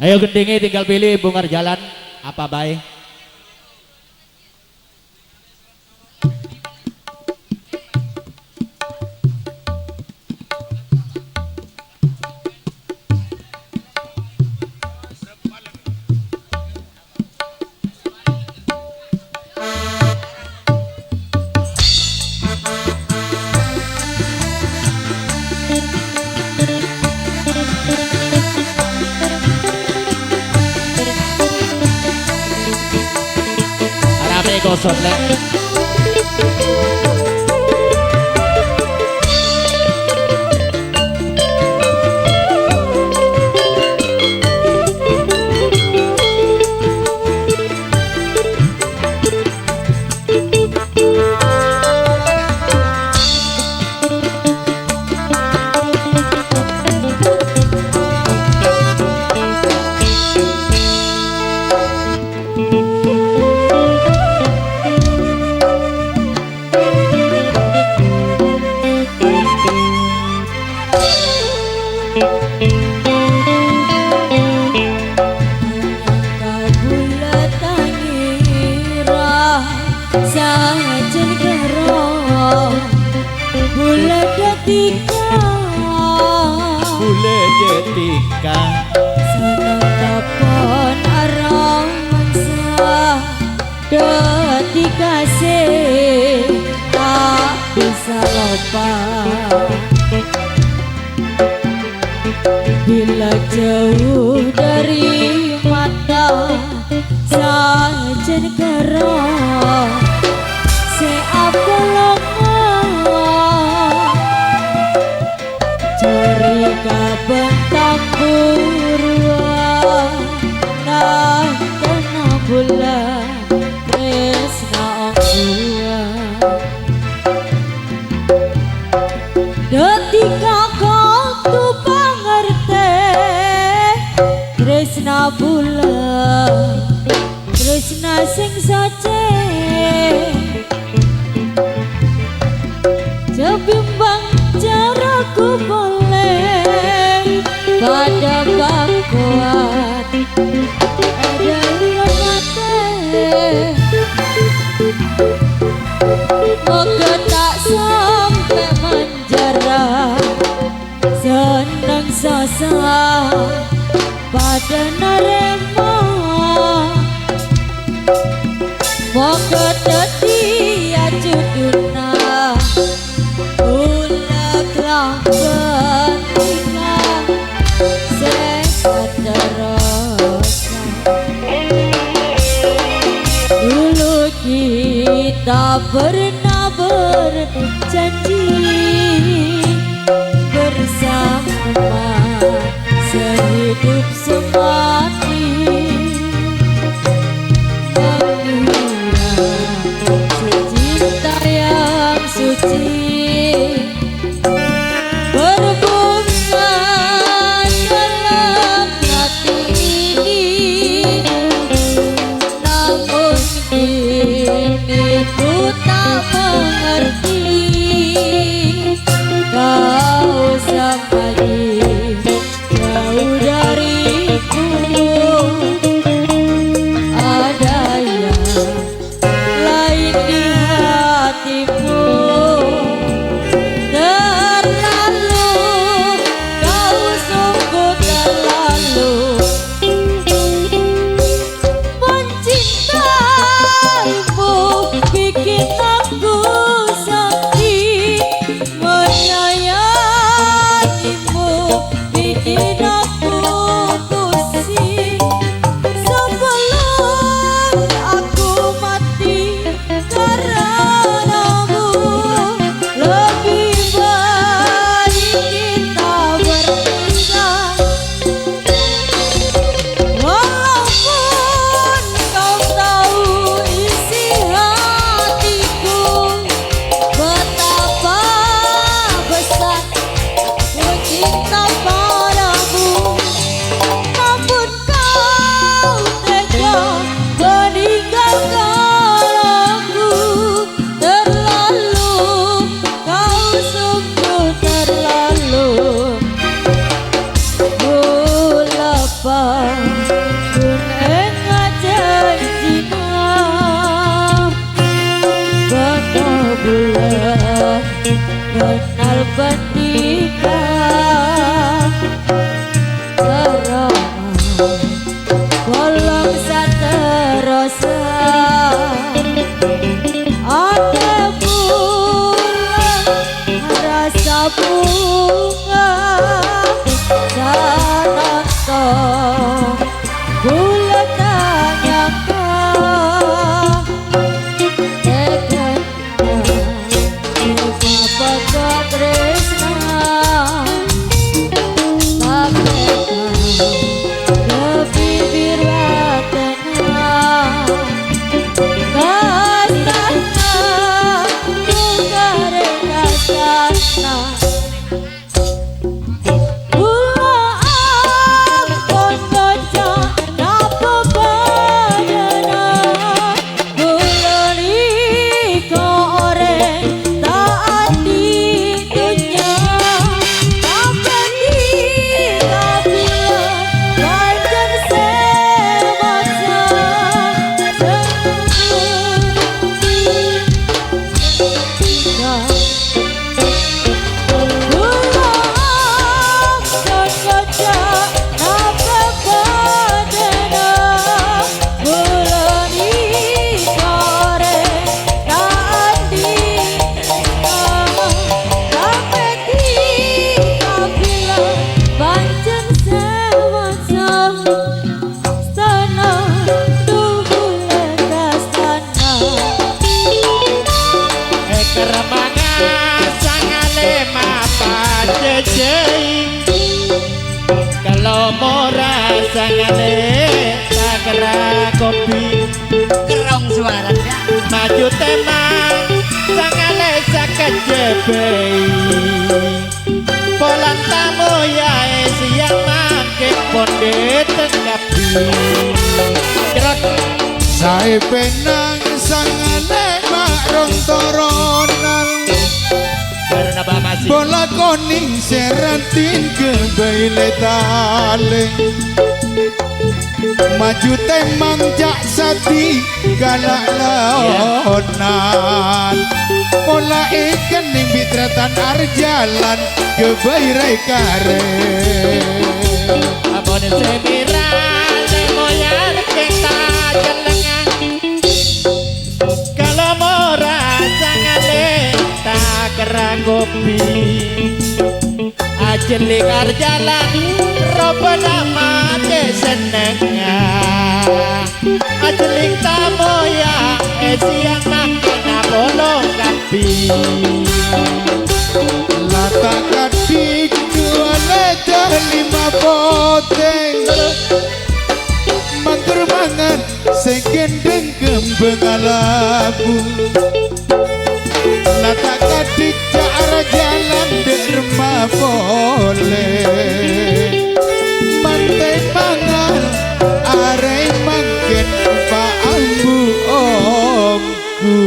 Ayo gendingi tinggal pilih bungar jalan apa baik. Gosot lek. Bule ketika senang kapan arang mangsa ketika tak bisa lupa bila jauh dari mata sajen kerah seapa Cerika bentang buruan nah kena bulan tresna angguan detika kau tu pangerti tresna bulan tresna sing sace jebimbang caraku boleh pada bakuat ada lemate moga tak sampai menjara senang sasa pada narema moga tetia juduna ulaklah beningan sekat terasa dulu kita pernah berjanji bersama sehidup semati secinta yang suci kau sampai jauh dariku ada yang lain di hatimu terlalu kau sungguh terlalu mencintaimu bikin aku bikin aku pusing sebelum aku mati karenamu lebih baik kita berpisah walaupun kau tahu isi hatiku betapa besar cinta padamu namun kau tega meninggalkan aku terlalu kau sungguh terlalu ku lepas sangane sakra kopi Kerong suaranya. maju temang sangane sakejebei polan tamu ya siang makin ponde tenggapi jerot Sae penang sangane makrong toronan karena bah masih bola koning serantin ke baile tale maju temang jak sati galak laonan bola ikan ning bitratan arjalan ke baire kare abone semiran moyang kita jelengan kalau mora sangane tak kerang kopi ajeling arjalan roba nama senengnya ajeling tamu ya siang makin bolong kapi lata kadik dua leda lima poteng mangkur mangan segendeng kembang alabu lata kadik cara jalan derma boleh mantai mangan are mangken pak ambu omku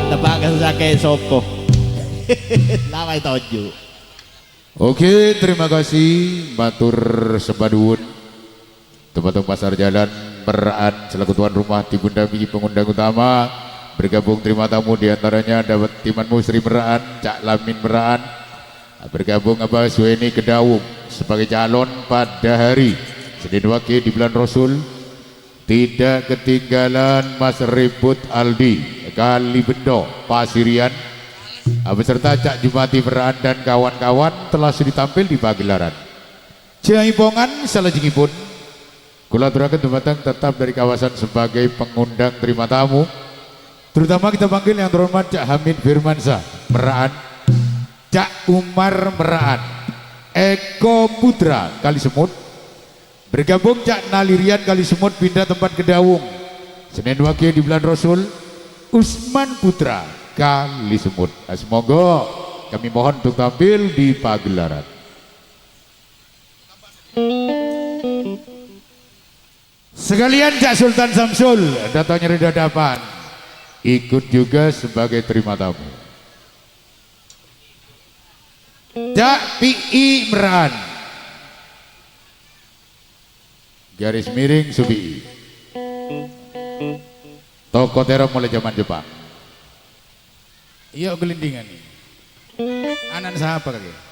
tebak kesake sopo lawai toju. Oke, terima kasih Matur Sepaduun Tumpatung Pasar Jalan Meraan selaku tuan rumah di Bunda Bigi pengundang utama bergabung terima tamu diantaranya dapat Timan Musri Meraan, Cak Lamin Meraan bergabung Abah Sueni Kedawung sebagai calon pada hari Senin Wage di bulan Rasul. Tidak ketinggalan Mas Ribut Aldi Kali Bendo Pasirian beserta Cak Jumati Meraan dan kawan-kawan telah sudah tampil di pagelaran Jaipongan salajengipun kula aturaken dumateng tetap dari kawasan sebagai pengundang terima tamu, terutama kita panggil yang terhormat Cak Hamid Firmansyah Meraan, Cak Umar Meraan, Eko Putra Kalisemut bergabung Cak Nalirian Kalisemut pindah tempat Kedawung Senin Wage di bulan Rasul, Usman Putra Kalisemut. Semoga kami mohon untuk tampil di pagelaran. Sekalian Cak Sultan Samsul datangnya dari dadapan ikut juga sebagai terima tamu. Cak Pi Meran garis miring Subi toko terong mulai zaman Jepang. Iya gelindingan nih. Anak siapa kaki?